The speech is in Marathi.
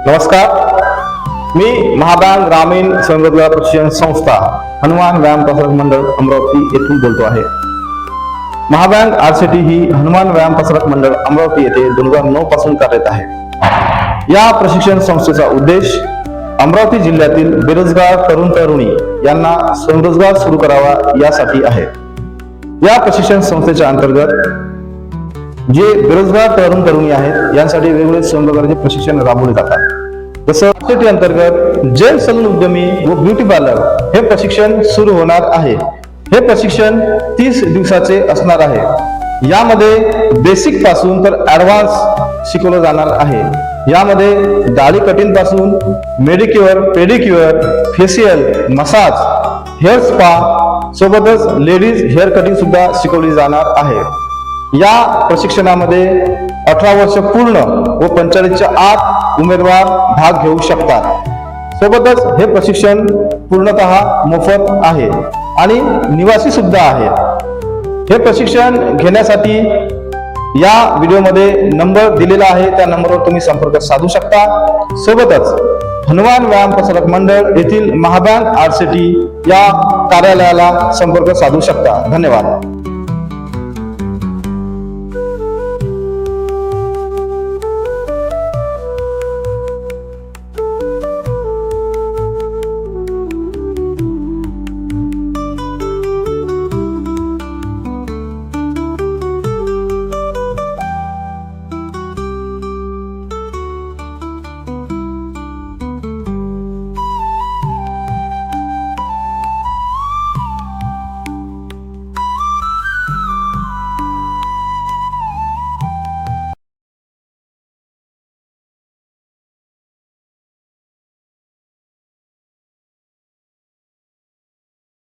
नमस्कार, मी महाबँक ग्रामीण स्वयंरोजगार प्रशिक्षण संस्था हनुमान व्यायाम प्रसारक मंडळ अमरावती येथून बोलतो आहे। महाबँक आरसीटी ही हनुमान व्यायाम प्रसारक मंडळ अमरावती येथे 2009 पासून कार्यरत आहे। या प्रशिक्षण संस्थेचा उद्देश अमरावती जिल्ह्यातील बेरोजगार तरुण तरुणी यांना स्वयंरोजगार सुरू करावा यासाठी आहे। या प्रशिक्षण संस्थेच्या अंतर्गत जे बेरोजगार तरुण तरुणी आहेत यांसाठी वेगवेगळे स्वयंरोजगाराचे प्रशिक्षण राबवले जातात। जसं आरसीटी अंतर्गत जेल सलून उद्यमी व ब्युटी पार्लर हे प्रशिक्षण सुरू होणार आहे। हे प्रशिक्षण 30 दिवसाचे असणार आहे। यामध्ये बेसिक पासून तर ऍडव्हान्स शिकवलं जाणार आहे। यामध्ये दाढी कटिंग पासून manicure, pedicure, facial, massage, hair spa सोबतच लेडीज हेअर कटिंग सुद्धा शिकवली जाणार आहे। या प्रशिक्षणामध्ये 18 वर्ष पूर्ण व 45च्या आत उमेदवार भाग घेऊ शकतात। सोबतच हे प्रशिक्षण पूर्णतः मोफत आहे आणि निवासी सुद्धा आहे। हे प्रशिक्षण घेण्यासाठी या व्हिडिओमध्ये नंबर दिलेला आहे, त्या नंबरवर तुम्ही संपर्क साधू शकता। सोबतच हनुमान व्यायाम प्रसारक मंडळ येथील महाबँक आरसीटी या कार्यालयाला संपर्क साधू शकता। धन्यवाद।